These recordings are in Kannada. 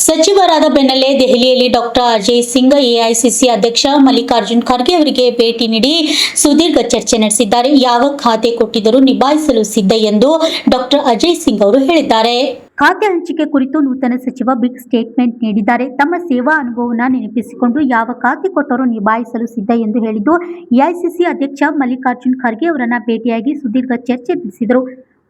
ಸಚಿವರಾದ ಬೆನ್ನಲ್ಲೇ ದೆಹಲಿಯಲ್ಲಿ ಡಾಕ್ಟರ್ ಅಜಯ್ ಸಿಂಗ್ ಎಐಸಿಸಿ ಅಧ್ಯಕ್ಷ ಮಲ್ಲಿಕಾರ್ಜುನ್ ಖರ್ಗೆ ಅವರಿಗೆ ಭೇಟಿ ನೀಡಿ ಸುದೀರ್ಘ ಚರ್ಚೆ ನಡೆಸಿದ್ದಾರೆ. ಯಾವ ಖಾತೆ ಕೊಟ್ಟಿದ್ದರೂ ನಿಭಾಯಿಸಲು ಸಿದ್ಧ ಎಂದು ಡಾಕ್ಟರ್ ಅಜಯ್ ಸಿಂಗ್ ಅವರು ಹೇಳಿದ್ದಾರೆ. ಖಾತೆ ಹಂಚಿಕೆ ಕುರಿತು ನೂತನ ಸಚಿವ ಬಿಗ್ ಸ್ಟೇಟ್ಮೆಂಟ್ ನೀಡಿದ್ದಾರೆ. ತಮ್ಮ ಸೇವಾ ಅನುಭವವನ್ನು ನೆನಪಿಸಿಕೊಂಡು ಯಾವ ಖಾತೆ ಕೊಟ್ಟರೂ ನಿಭಾಯಿಸಲು ಸಿದ್ಧ ಎಂದು ಹೇಳಿದ್ದು, ಎಐಸಿಸಿ ಅಧ್ಯಕ್ಷ ಮಲ್ಲಿಕಾರ್ಜುನ್ ಖರ್ಗೆ ಅವರನ್ನ ಭೇಟಿಯಾಗಿ ಸುದೀರ್ಘ ಚರ್ಚೆ ನಡೆಸಿದರು.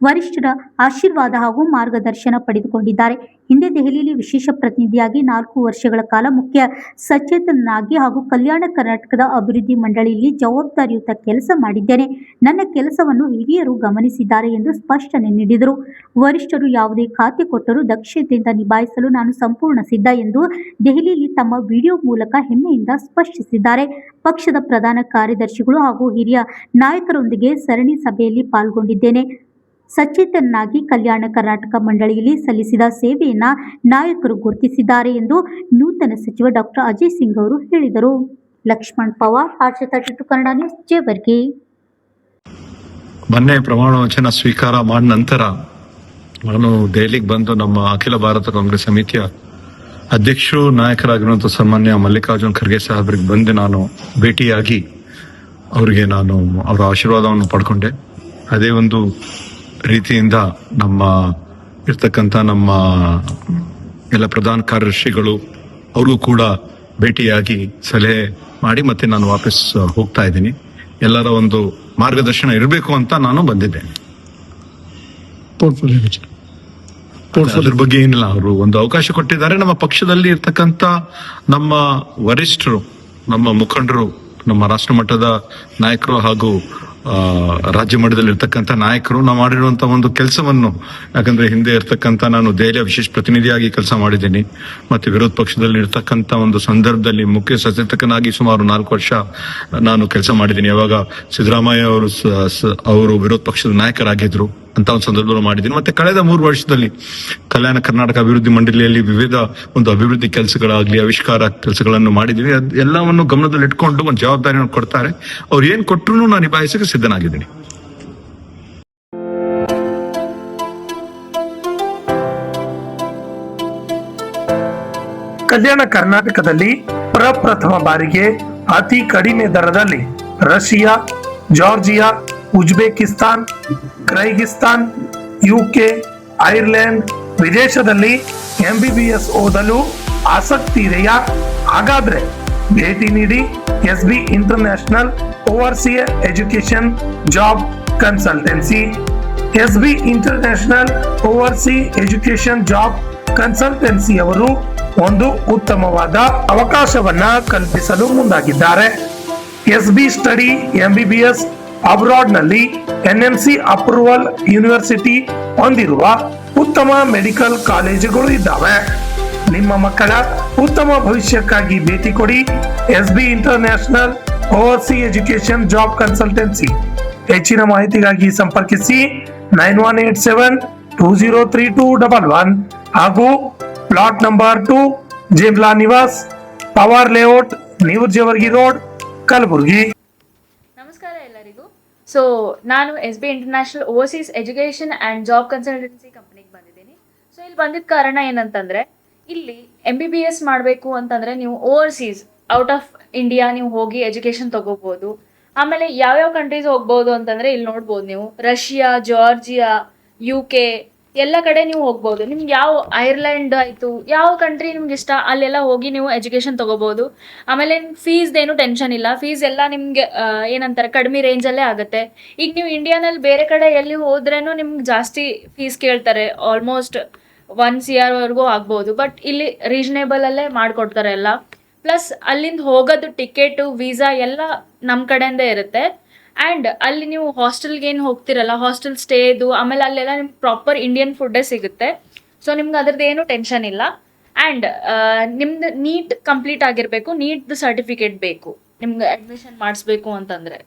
ವರಿಷ್ಠರ ಆಶೀರ್ವಾದ ಹಾಗೂ ಮಾರ್ಗದರ್ಶನ ಪಡೆದುಕೊಂಡಿದ್ದಾರೆ. ಹಿಂದೆ ದೆಹಲಿಯಲ್ಲಿ ವಿಶೇಷ ಪ್ರತಿನಿಧಿಯಾಗಿ 4 ವರ್ಷಗಳ ಕಾಲ ಮುಖ್ಯ ಸಚೇತಕನಾಗಿ ಹಾಗೂ ಕಲ್ಯಾಣ ಕರ್ನಾಟಕದ ಅಭಿವೃದ್ಧಿ ಮಂಡಳಿಯಲ್ಲಿ ಜವಾಬ್ದಾರಿಯುತ ಕೆಲಸ ಮಾಡಿದ್ದೇನೆ. ನನ್ನ ಕೆಲಸವನ್ನು ಹಿರಿಯರು ಗಮನಿಸಿದ್ದಾರೆ ಎಂದು ಸ್ಪಷ್ಟನೆ ನೀಡಿದರು. ವರಿಷ್ಠರು ಯಾವುದೇ ಖಾತೆ ಕೊಟ್ಟರೂ ದಕ್ಷತೆಯಿಂದ ನಿಭಾಯಿಸಲು ನಾನು ಸಂಪೂರ್ಣ ಸಿದ್ಧ ಎಂದು ದೆಹಲಿಯಲ್ಲಿ ತಮ್ಮ ವಿಡಿಯೋ ಮೂಲಕ ಹೆಮ್ಮೆಯಿಂದ ಸ್ಪಷ್ಟಿಸಿದ್ದಾರೆ. ಪಕ್ಷದ ಪ್ರಧಾನ ಕಾರ್ಯದರ್ಶಿಗಳು ಹಾಗೂ ಹಿರಿಯ ನಾಯಕರೊಂದಿಗೆ ಸರಣಿ ಸಭೆಯಲ್ಲಿ ಪಾಲ್ಗೊಂಡಿದ್ದೇನೆ. ಸಚೇತಕನಾಗಿ ಕಲ್ಯಾಣ ಕರ್ನಾಟಕ ಮಂಡಳಿಯಲ್ಲಿ ಸಲ್ಲಿಸಿದ ಸೇವೆಯನ್ನ ನಾಯಕರು ಗುರುತಿಸಿದ್ದಾರೆ ಎಂದು ನೂತನ ಸಚಿವ ಡಾಕ್ಟರ್ ಅಜಯ್ ಸಿಂಗ್ ಅವರು ಹೇಳಿದರು. ಲಕ್ಷ್ಮಣ್ ಪವಾರ್, ಆರ್ಜೆ32 ಕನ್ನಡ ನ್ಯೂಸ್, ಜೇವರ್ಗಿ. ಮೊನ್ನೆ ಪ್ರಮಾಣ ವಚನ ಸ್ವೀಕಾರ ಮಾಡಿದ ನಂತರ ನಾನು ದೆಹಲಿಗೆ ಬಂದು ನಮ್ಮ ಅಖಿಲ ಭಾರತ ಕಾಂಗ್ರೆಸ್ ಸಮಿತಿಯ ಅಧ್ಯಕ್ಷರು ನಾಯಕರಾಗಿರುವಂತಹ ಸನ್ಮಾನ್ಯ ಮಲ್ಲಿಕಾರ್ಜುನ್ ಖರ್ಗೆ ಸಾಹೇಬರಿಗೆ ಬಂದು ನಾನು ಭೇಟಿಯಾಗಿ ಅವರಿಗೆ ನಾನು ಅವರ ಆಶೀರ್ವಾದವನ್ನು ಪಡ್ಕೊಂಡೆ. ಅದೇ ಒಂದು ರೀತಿಯಿಂದ ನಮ್ಮ ಎಲ್ಲ ಪ್ರಧಾನ ಕಾರ್ಯದರ್ಶಿಗಳು ಅವರು ಕೂಡ ಭೇಟಿಯಾಗಿ ಸಲಹೆ ಮಾಡಿ ಮತ್ತೆ ನಾನು ವಾಪಸ್ ಹೋಗ್ತಾ ಇದ್ದೀನಿ. ಎಲ್ಲರ ಒಂದು ಮಾರ್ಗದರ್ಶನ ಇರಬೇಕು ಅಂತ ನಾನು ಬಂದಿದ್ದೇನೆ. ಅದ್ರ ಬಗ್ಗೆ ಏನಿಲ್ಲ, ಅವರು ಒಂದು ಅವಕಾಶ ಕೊಟ್ಟಿದ್ದಾರೆ. ನಮ್ಮ ಪಕ್ಷದಲ್ಲಿ ಇರ್ತಕ್ಕಂಥ ನಮ್ಮ ವರಿಷ್ಠರು, ನಮ್ಮ ಮುಖಂಡರು, ನಮ್ಮ ರಾಷ್ಟ್ರ ಮಟ್ಟದ ನಾಯಕರು ಹಾಗೂ ರಾಜ್ಯ ಮಟ್ಟದಲ್ಲಿ ಇರ್ತಕ್ಕಂಥ ನಾಯಕರು ನಾವು ಮಾಡಿರುವಂತಹ ಒಂದು ಕೆಲಸವನ್ನು, ಯಾಕಂದ್ರೆ ಹಿಂದೆ ಇರ್ತಕ್ಕಂಥ ನಾನು ದೆಹಲಿಯ ವಿಶೇಷ ಪ್ರತಿನಿಧಿಯಾಗಿ ಕೆಲಸ ಮಾಡಿದ್ದೀನಿ, ಮತ್ತೆ ವಿರೋಧ ಪಕ್ಷದಲ್ಲಿ ಇರ್ತಕ್ಕಂಥ ಒಂದು ಸಂದರ್ಭದಲ್ಲಿ ಮುಖ್ಯ ಸಚೇತಕನಾಗಿ ಸುಮಾರು 4 ವರ್ಷ ನಾನು ಕೆಲಸ ಮಾಡಿದ್ದೀನಿ. ಯಾವಾಗ ಸಿದ್ದರಾಮಯ್ಯ ಅವರು ವಿರೋಧ ಪಕ್ಷದ ನಾಯಕರಾಗಿದ್ರು ಅಂತ ಒಂದು ಸಂದರ್ಭದಲ್ಲಿ ಮಾಡಿದ್ದೀನಿ. ಮತ್ತೆ ಕಳೆದ 3 ವರ್ಷದಲ್ಲಿ ಕಲ್ಯಾಣ ಕರ್ನಾಟಕ ಅಭಿವೃದ್ಧಿ ಮಂಡಳಿಯಲ್ಲಿ ವಿವಿಧ ಒಂದು ಅಭಿವೃದ್ಧಿ ಕೆಲಸಗಳಾಗ್ಲಿ, ಆವಿಷ್ಕಾರ ಕೆಲಸಗಳನ್ನು ಮಾಡಿದೀವಿ. ಎಲ್ಲವನ್ನು ಗಮನದಲ್ಲಿ ಇಟ್ಕೊಂಡು ಒಂದು ಜವಾಬ್ದಾರಿಯನ್ನು ಕೊಡ್ತಾರೆ. ಅವ್ರು ಏನ್ ಕೊಟ್ಟರು ನಾನು ನಿಭಾಯಿಸಕ್ಕೆ ಸಿದ್ಧನಾಗಿದ್ದೀನಿ. ಕಲ್ಯಾಣ ಕರ್ನಾಟಕದಲ್ಲಿ ಪ್ರಪ್ರಥಮ ಬಾರಿಗೆ ಅತಿ ಕಡಿಮೆ ದರದಲ್ಲಿ Russia, Georgia, Uzbekistan, Kyrgyzstan, UK, Ireland ವಿದೇಶದಲ್ಲಿ MBBS ಓದಲು ಆಸಕ್ತಿ ಇದೆಯಾ? ಹಾಗಾದ್ರೆ ಭೇಟಿ ನೀಡಿ SB international overseas education job consultancy. SB international overseas education job consultancy ಅವರು ಒಂದು ಉತ್ತಮವಾದ ಅವಕಾಶವನ್ನ ಕಲ್ಪಿಸಲು ಮುಂದಾಗಿದ್ದಾರೆ. SB ಸ್ಟಡಿ MBBS ಅಬ್ರಾಡ್ ನಲ್ಲಿ NMC ಅಪ್ರೂವಲ್ ಯೂನಿವರ್ಸಿಟಿ ಹೊಂದಿರುವ ಉತ್ತಮ ಮೆಡಿಕಲ್ ಕಾಲೇಜುಗಳು ಇದ್ದಾವೆ. ನಿಮ್ಮ ಮಕ್ಕಳ ಉತ್ತಮ ಭವಿಷ್ಯಕ್ಕಾಗಿ ಭೇಟಿ ಕೊಡಿ SB international overseas education job consultancy. ಹೆಚ್ಚಿನ ಮಾಹಿತಿಗಾಗಿ ಸಂಪರ್ಕಿಸಿ 9187203211 ಹಾಗೂ plot number 2, Jimla Niwas, power layout, new Jevargi road, Kalaburagi. ನಮಸ್ಕಾರ ಎಲ್ಲರಿಗೂ. ಸೊ ನಾನು SB international overseas education and job consultancy ಕಂಪ್ನಿಗೆ ಬಂದಿದ್ದೀನಿ. ಸೊ ಇಲ್ಲಿ ಬಂದಿದ್ದ ಕಾರಣ ಏನಂತಂದರೆ, ಇಲ್ಲಿ MBBS ಮಾಡಬೇಕು ಅಂತಂದರೆ ನೀವು ಓವರ್ಸೀಸ್ ಔಟ್ ಆಫ್ ಇಂಡಿಯಾ ನೀವು ಹೋಗಿ ಎಜುಕೇಷನ್ ತೊಗೋಬೋದು. ಆಮೇಲೆ ಯಾವ್ಯಾವ ಕಂಟ್ರೀಸ್ ಹೋಗ್ಬೋದು ಅಂತಂದರೆ ಇಲ್ಲಿ ನೋಡ್ಬೋದು ನೀವು, ರಷ್ಯಾ, ಜಾರ್ಜಿಯಾ, UK ಎಲ್ಲ ಕಡೆ ನೀವು ಹೋಗ್ಬೋದು. ನಿಮ್ಗೆ ಯಾವ ಐರ್ಲೆಂಡ್ ಆಯಿತು, ಯಾವ ಕಂಟ್ರಿ ನಿಮ್ಗೆ ಇಷ್ಟ ಅಲ್ಲೆಲ್ಲ ಹೋಗಿ ನೀವು ಎಜುಕೇಷನ್ ತೊಗೋಬೋದು. ಆಮೇಲೆ ಫೀಸ್ದೇನು ಟೆನ್ಷನ್ ಇಲ್ಲ. ಫೀಸ್ ಎಲ್ಲ ನಿಮಗೆ ಏನಂತಾರೆ ಕಡಿಮೆ ರೇಂಜಲ್ಲೇ ಆಗುತ್ತೆ. ಈಗ ನೀವು ಇಂಡಿಯಾನಲ್ಲಿ ಬೇರೆ ಕಡೆ ಎಲ್ಲಿ ಹೋದ್ರೇನು ನಿಮ್ಗೆ ಜಾಸ್ತಿ ಫೀಸ್ ಕೇಳ್ತಾರೆ, ಆಲ್ಮೋಸ್ಟ್ 1 CR ವರೆಗೂ ಆಗ್ಬೋದು. ಬಟ್ ಇಲ್ಲಿ ರೀಸನೇಬಲಲ್ಲೇ ಮಾಡಿಕೊಡ್ತಾರೆ ಎಲ್ಲ. ಪ್ಲಸ್ ಅಲ್ಲಿಂದ ಹೋಗೋದು ಟಿಕೆಟು, ವೀಸಾ ಎಲ್ಲ ನಮ್ಮ ಕಡೆಯಿಂದ ಇರುತ್ತೆ. ಆ್ಯಂಡ್ ಅಲ್ಲಿ ನೀವು ಹಾಸ್ಟೆಲ್ಗೆ ಏನು ಹೋಗ್ತಿರಲ್ಲ, ಹಾಸ್ಟೆಲ್ ಸ್ಟೇದು, ಆಮೇಲೆ ಅಲ್ಲೆಲ್ಲ ನಿಮ್ಗೆ ಪ್ರಾಪರ್ ಇಂಡಿಯನ್ ಫುಡ್ಡೇ ಸಿಗುತ್ತೆ. ಸೊ ನಿಮ್ಗೆ ಅದ್ರದ್ದು ಏನು ಟೆನ್ಷನ್ ಇಲ್ಲ. ಆ್ಯಂಡ್ ನಿಮ್ದು ನೀಟ್ ಕಂಪ್ಲೀಟ್ ಆಗಿರಬೇಕು, ನೀಟ್ದು ಸರ್ಟಿಫಿಕೇಟ್ ಬೇಕು ನಿಮ್ಗೆ ಅಡ್ಮಿಷನ್ ಮಾಡಿಸ್ಬೇಕು ಅಂತಂದರೆ.